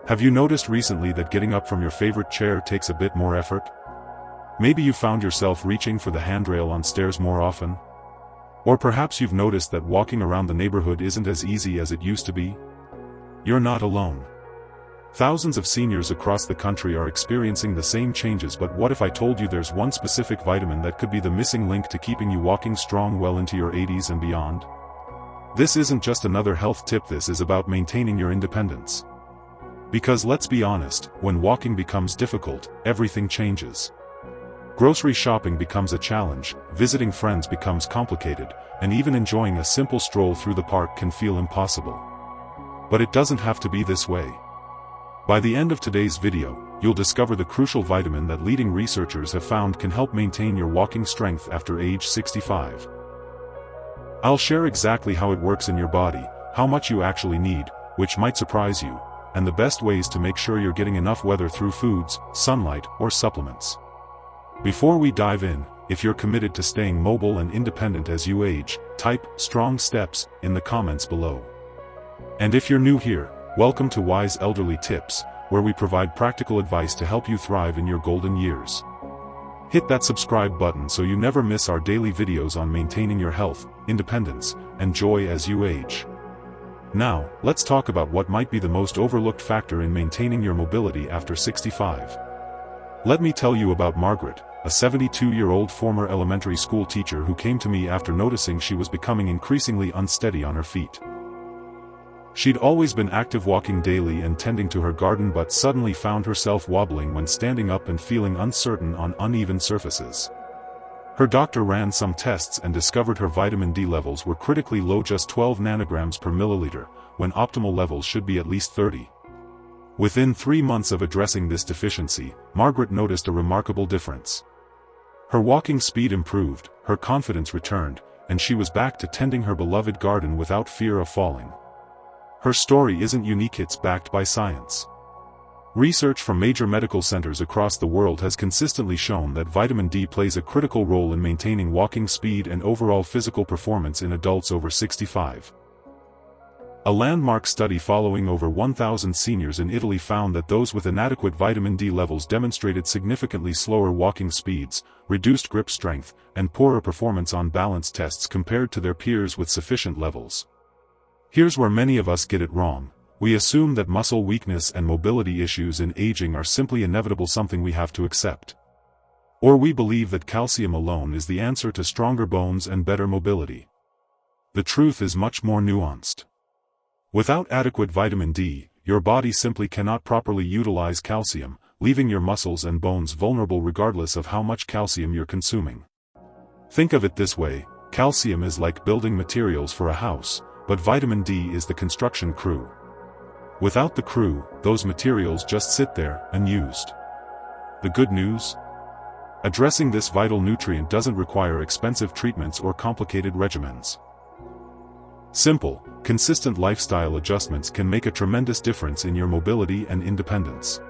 Have you noticed recently that getting up from your favorite chair takes a bit more effort? Maybe you found yourself reaching for the handrail on stairs more often? Or perhaps you've noticed that walking around the neighborhood isn't as easy as it used to be? You're not alone. Thousands of seniors across the country are experiencing the same changes, but what if I told you there's one specific vitamin that could be the missing link to keeping you walking strong well into your 80s and beyond? This isn't just another health tip, this is about maintaining your independence. Because let's be honest, when walking becomes difficult, everything changes. Grocery shopping becomes a challenge, visiting friends becomes complicated, and even enjoying a simple stroll through the park can feel impossible. But it doesn't have to be this way. By the end of today's video, you'll discover the crucial vitamin that leading researchers have found can help maintain your walking strength after age 65. I'll share exactly how it works in your body, how much you actually need, which might surprise you, and the best ways to make sure you're getting enough whether through foods, sunlight, or supplements. Before we dive in, if you're committed to staying mobile and independent as you age, type "strong steps" in the comments below. And if you're new here, welcome to Wise Elderly Tips, where we provide practical advice to help you thrive in your golden years. Hit that subscribe button so you never miss our daily videos on maintaining your health, independence, and joy as you age. Now, let's talk about what might be the most overlooked factor in maintaining your mobility after 65. Let me tell you about Margaret, a 72-year-old former elementary school teacher who came to me after noticing she was becoming increasingly unsteady on her feet. She'd always been active, walking daily and tending to her garden, but suddenly found herself wobbling when standing up and feeling uncertain on uneven surfaces. Her doctor ran some tests and discovered her vitamin D levels were critically low, just 12 nanograms per milliliter, when optimal levels should be at least 30. Within 3 months of addressing this deficiency, Margaret noticed a remarkable difference. Her walking speed improved, her confidence returned, and she was back to tending her beloved garden without fear of falling. Her story isn't unique, it's backed by science. Research from major medical centers across the world has consistently shown that vitamin D plays a critical role in maintaining walking speed and overall physical performance in adults over 65. A landmark study following over 1,000 seniors in Italy found that those with inadequate vitamin D levels demonstrated significantly slower walking speeds, reduced grip strength, and poorer performance on balance tests compared to their peers with sufficient levels. Here's where many of us get it wrong. We assume that muscle weakness and mobility issues in aging are simply inevitable, something we have to accept. Or we believe that calcium alone is the answer to stronger bones and better mobility. The truth is much more nuanced. Without adequate vitamin D, your body simply cannot properly utilize calcium, leaving your muscles and bones vulnerable regardless of how much calcium you're consuming. Think of it this way: calcium is like building materials for a house, but vitamin D is the construction crew. Without the crew, those materials just sit there, unused. The good news? Addressing this vital nutrient doesn't require expensive treatments or complicated regimens. Simple, consistent lifestyle adjustments can make a tremendous difference in your mobility and independence.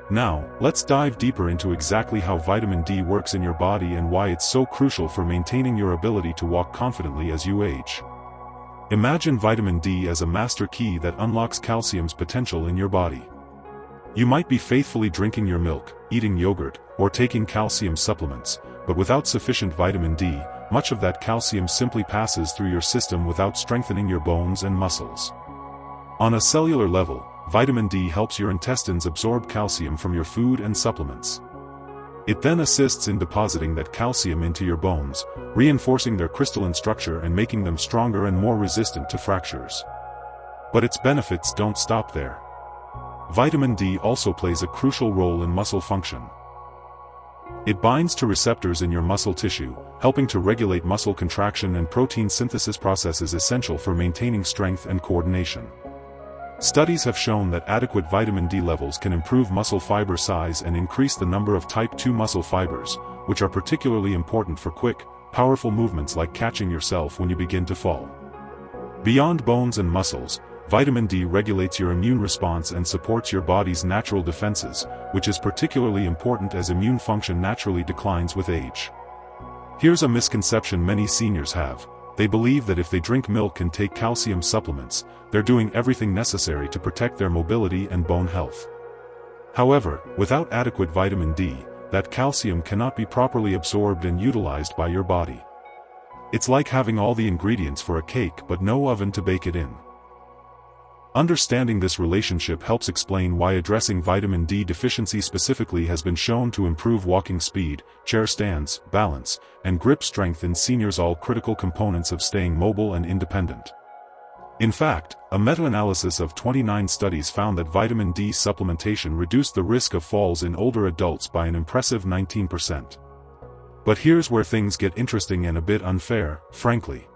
Now, let's dive deeper into exactly how vitamin D works in your body and why it's so crucial for maintaining your ability to walk confidently as you age. Imagine vitamin D as a master key that unlocks calcium's potential in your body. You might be faithfully drinking your milk, eating yogurt, or taking calcium supplements, but without sufficient vitamin D, much of that calcium simply passes through your system without strengthening your bones and muscles. On a cellular level, vitamin D helps your intestines absorb calcium from your food and supplements. It then assists in depositing that calcium into your bones, reinforcing their crystalline structure and making them stronger and more resistant to fractures. But its benefits don't stop there. Vitamin D also plays a crucial role in muscle function. It binds to receptors in your muscle tissue, helping to regulate muscle contraction and protein synthesis, processes essential for maintaining strength and coordination. Studies have shown that adequate vitamin D levels can improve muscle fiber size and increase the number of type 2 muscle fibers, which are particularly important for quick, powerful movements like catching yourself when you begin to fall. Beyond bones and muscles, vitamin D regulates your immune response and supports your body's natural defenses, which is particularly important as immune function naturally declines with age. Here's a misconception many seniors have: they believe that if they drink milk and take calcium supplements, they're doing everything necessary to protect their mobility and bone health. However, without adequate vitamin D, that calcium cannot be properly absorbed and utilized by your body. It's like having all the ingredients for a cake but no oven to bake it in. Understanding this relationship helps explain why addressing vitamin D deficiency specifically has been shown to improve walking speed, chair stands, balance, and grip strength in seniors, all critical components of staying mobile and independent. In fact, a meta-analysis of 29 studies found that vitamin D supplementation reduced the risk of falls in older adults by an impressive 19%. But here's where things get interesting and a bit unfair, frankly.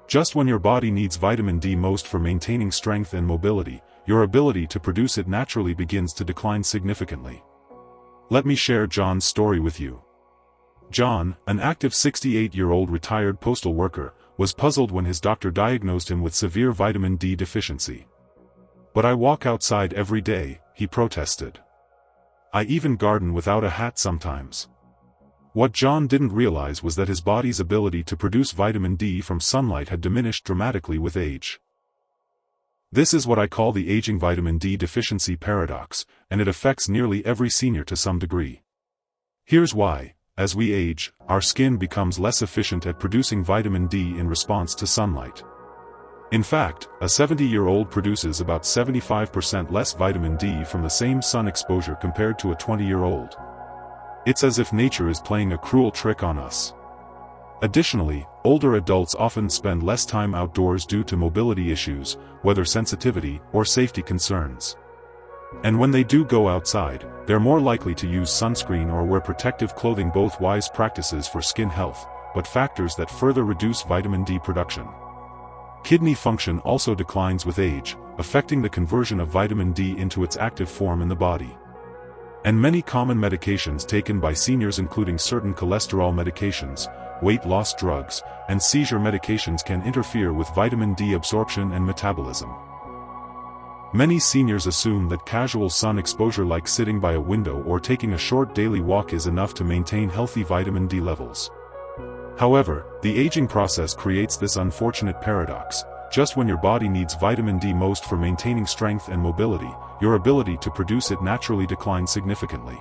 Just when your body needs vitamin D most for maintaining strength and mobility, your ability to produce it naturally begins to decline significantly. Let me share John's story with you. John, an active 68-year-old retired postal worker, was puzzled when his doctor diagnosed him with severe vitamin D deficiency. "But I walk outside every day," he protested. "I even garden without a hat sometimes." What John didn't realize was that his body's ability to produce vitamin D from sunlight had diminished dramatically with age. This is what I call the aging vitamin D deficiency paradox, and it affects nearly every senior to some degree. Here's why. As we age, our skin becomes less efficient at producing vitamin D in response to sunlight. In fact, a 70-year-old produces about 75% less vitamin D from the same sun exposure compared to a 20-year-old. It's as if nature is playing a cruel trick on us. Additionally, older adults often spend less time outdoors due to mobility issues, weather sensitivity, or safety concerns. And when they do go outside, they're more likely to use sunscreen or wear protective clothing, both wise practices for skin health, but factors that further reduce vitamin D production. Kidney function also declines with age, affecting the conversion of vitamin D into its active form in the body. And many common medications taken by seniors, including certain cholesterol medications, weight loss drugs, and seizure medications, can interfere with vitamin D absorption and metabolism. Many seniors assume that casual sun exposure, like sitting by a window or taking a short daily walk, is enough to maintain healthy vitamin D levels. However, the aging process creates this unfortunate paradox. Just when your body needs vitamin D most for maintaining strength and mobility, your ability to produce it naturally declines significantly.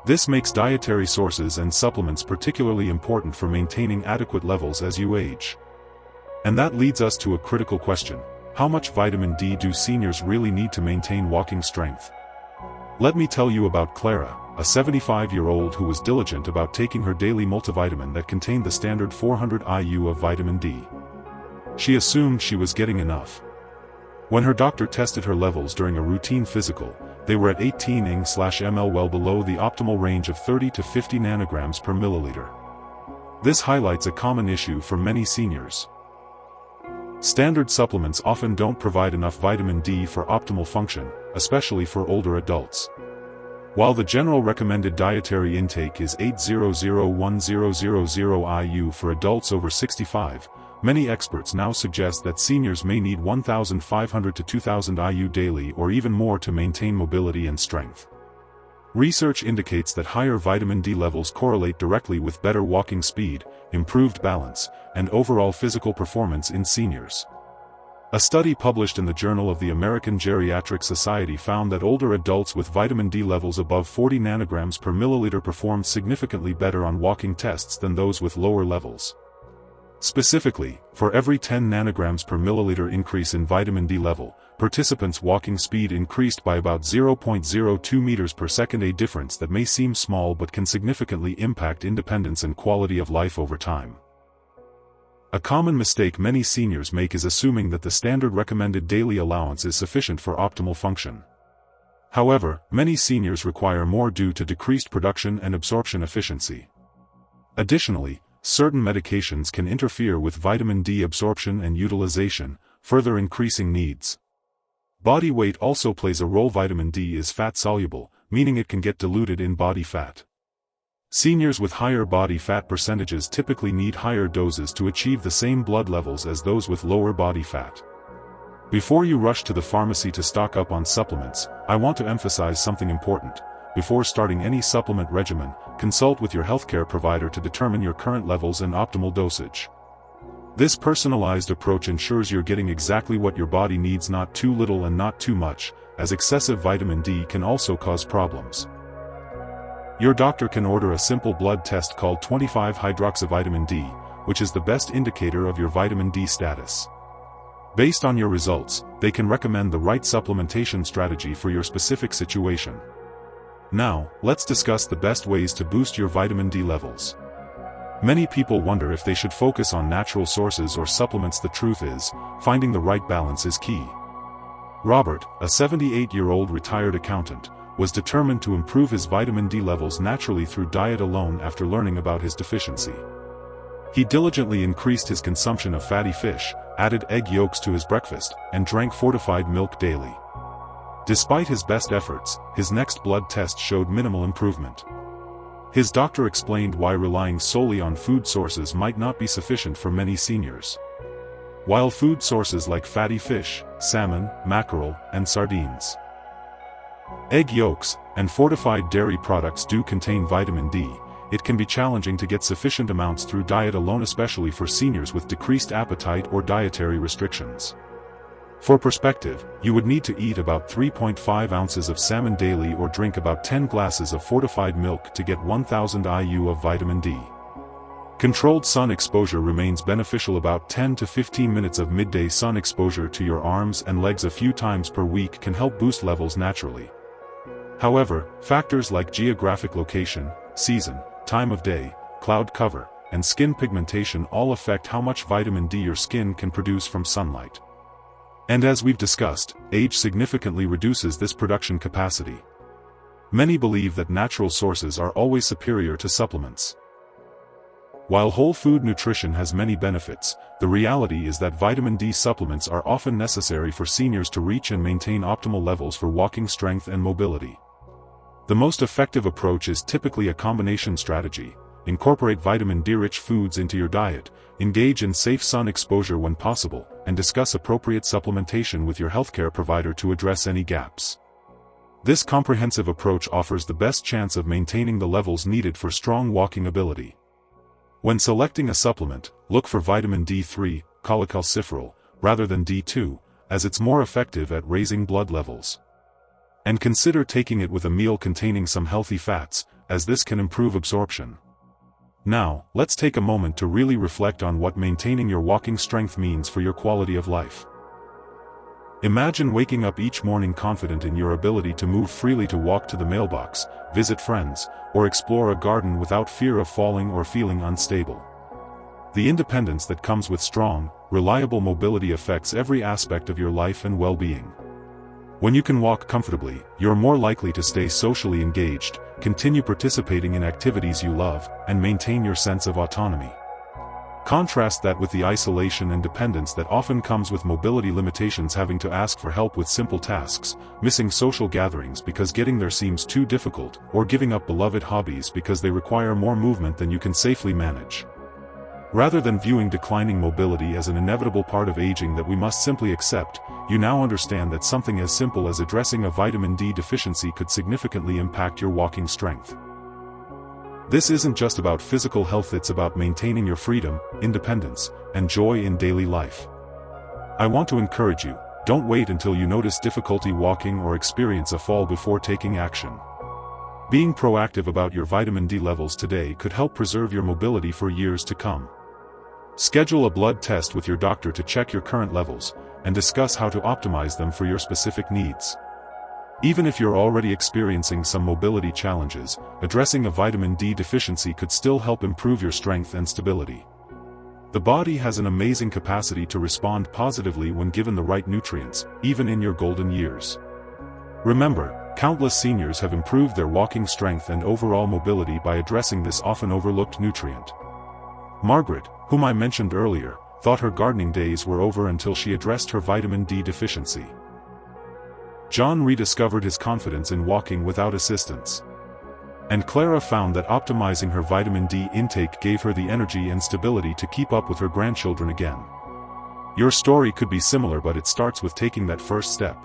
This makes dietary sources and supplements particularly important for maintaining adequate levels as you age. And that leads us to a critical question: how much vitamin D do seniors really need to maintain walking strength? Let me tell you about Clara, a 75-year-old who was diligent about taking her daily multivitamin that contained the standard 400 IU of vitamin D. She assumed she was getting enough. When her doctor tested her levels during a routine physical, they were at 18 ng/ml, well below the optimal range of 30 to 50 nanograms per milliliter. This highlights a common issue for many seniors. Standard supplements often don't provide enough vitamin D for optimal function, especially for older adults. While the general recommended dietary intake is 800-1000 IU for adults over 65, many experts now suggest that seniors may need 1,500 to 2,000 IU daily or even more to maintain mobility and strength. Research indicates that higher vitamin D levels correlate directly with better walking speed, improved balance, and overall physical performance in seniors. A study published in the Journal of the American Geriatric Society found that older adults with vitamin D levels above 40 nanograms per milliliter performed significantly better on walking tests than those with lower levels. Specifically, for every 10 nanograms per milliliter increase in vitamin D level, participants' walking speed increased by about 0.02 meters per second, a difference that may seem small but can significantly impact independence and quality of life over time. A common mistake many seniors make is assuming that the standard recommended daily allowance is sufficient for optimal function. However, many seniors require more due to decreased production and absorption efficiency. Additionally, certain medications can interfere with vitamin D absorption and utilization, further increasing needs. Body weight also plays a role. Vitamin D is fat-soluble, meaning it can get diluted in body fat. Seniors with higher body fat percentages typically need higher doses to achieve the same blood levels as those with lower body fat. Before you rush to the pharmacy to stock up on supplements, I want to emphasize something important. Before starting any supplement regimen, consult with your healthcare provider to determine your current levels and optimal dosage. This personalized approach ensures you're getting exactly what your body needs, not too little and not too much, as excessive vitamin D can also cause problems. Your doctor can order a simple blood test called 25-hydroxyvitamin D, which is the best indicator of your vitamin D status. Based on your results, they can recommend the right supplementation strategy for your specific situation. Now, let's discuss the best ways to boost your vitamin D levels. Many people wonder if they should focus on natural sources or supplements. The truth is, finding the right balance is key. Robert, a 78-year-old retired accountant, was determined to improve his vitamin D levels naturally through diet alone after learning about his deficiency. He diligently increased his consumption of fatty fish, added egg yolks to his breakfast, and drank fortified milk daily. Despite his best efforts, his next blood test showed minimal improvement. His doctor explained why relying solely on food sources might not be sufficient for many seniors. While food sources like fatty fish, salmon, mackerel, and sardines, egg yolks, and fortified dairy products do contain vitamin D, it can be challenging to get sufficient amounts through diet alone, especially for seniors with decreased appetite or dietary restrictions. For perspective, you would need to eat about 3.5 ounces of salmon daily or drink about 10 glasses of fortified milk to get 1000 IU of vitamin D. Controlled sun exposure remains beneficial. About 10 to 15 minutes of midday sun exposure to your arms and legs a few times per week can help boost levels naturally. However, factors like geographic location, season, time of day, cloud cover, and skin pigmentation all affect how much vitamin D your skin can produce from sunlight. And as we've discussed, age significantly reduces this production capacity. Many believe that natural sources are always superior to supplements. While whole food nutrition has many benefits, the reality is that vitamin D supplements are often necessary for seniors to reach and maintain optimal levels for walking strength and mobility. The most effective approach is typically a combination strategy. Incorporate vitamin D-rich foods into your diet, engage in safe sun exposure when possible, and discuss appropriate supplementation with your healthcare provider to address any gaps. This comprehensive approach offers the best chance of maintaining the levels needed for strong walking ability. When selecting a supplement, look for vitamin D3, cholecalciferol, rather than D2, as it's more effective at raising blood levels. And consider taking it with a meal containing some healthy fats, as this can improve absorption. Now, let's take a moment to really reflect on what maintaining your walking strength means for your quality of life. Imagine waking up each morning confident in your ability to move freely, to walk to the mailbox, visit friends, or explore a garden without fear of falling or feeling unstable. The independence that comes with strong, reliable mobility affects every aspect of your life and well-being. When you can walk comfortably, you're more likely to stay socially engaged, continue participating in activities you love, and maintain your sense of autonomy. Contrast that with the isolation and dependence that often comes with mobility limitations, having to ask for help with simple tasks, missing social gatherings because getting there seems too difficult, or giving up beloved hobbies because they require more movement than you can safely manage. Rather than viewing declining mobility as an inevitable part of aging that we must simply accept, you now understand that something as simple as addressing a vitamin D deficiency could significantly impact your walking strength. This isn't just about physical health, it's about maintaining your freedom, independence, and joy in daily life. I want to encourage you, don't wait until you notice difficulty walking or experience a fall before taking action. Being proactive about your vitamin D levels today could help preserve your mobility for years to come. Schedule a blood test with your doctor to check your current levels, and discuss how to optimize them for your specific needs. Even if you're already experiencing some mobility challenges, addressing a vitamin D deficiency could still help improve your strength and stability. The body has an amazing capacity to respond positively when given the right nutrients, even in your golden years. Remember, countless seniors have improved their walking strength and overall mobility by addressing this often overlooked nutrient. Margaret, whom I mentioned earlier, thought her gardening days were over until she addressed her vitamin D deficiency. John rediscovered his confidence in walking without assistance. And Clara found that optimizing her vitamin D intake gave her the energy and stability to keep up with her grandchildren again. Your story could be similar, but it starts with taking that first step.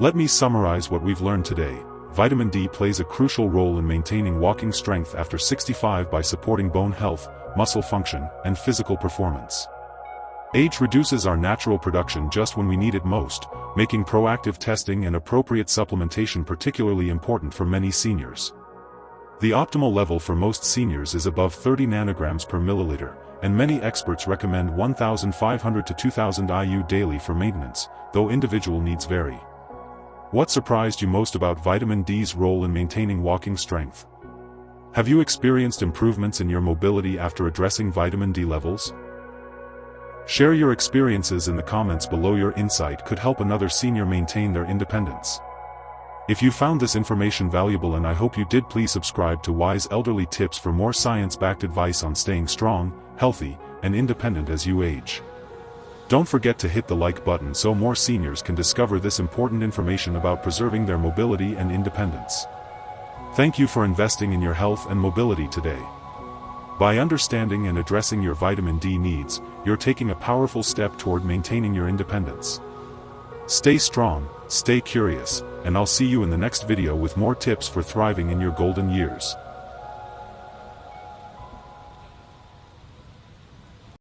Let me summarize what we've learned today. Vitamin D plays a crucial role in maintaining walking strength after 65 by supporting bone health, muscle function, and physical performance. Age reduces our natural production just when we need it most, making proactive testing and appropriate supplementation particularly important for many seniors. The optimal level for most seniors is above 30 nanograms per milliliter, and many experts recommend 1,500 to 2,000 IU daily for maintenance, though individual needs vary. What surprised you most about vitamin D's role in maintaining walking strength? Have you experienced improvements in your mobility after addressing vitamin D levels? Share your experiences in the comments below. Your insight could help another senior maintain their independence. If you found this information valuable, and I hope you did, please subscribe to Wise Elderly Tips for more science-backed advice on staying strong, healthy, and independent as you age. Don't forget to hit the like button so more seniors can discover this important information about preserving their mobility and independence. Thank you for investing in your health and mobility today. By understanding and addressing your vitamin D needs, you're taking a powerful step toward maintaining your independence. Stay strong, stay curious, and I'll see you in the next video with more tips for thriving in your golden years.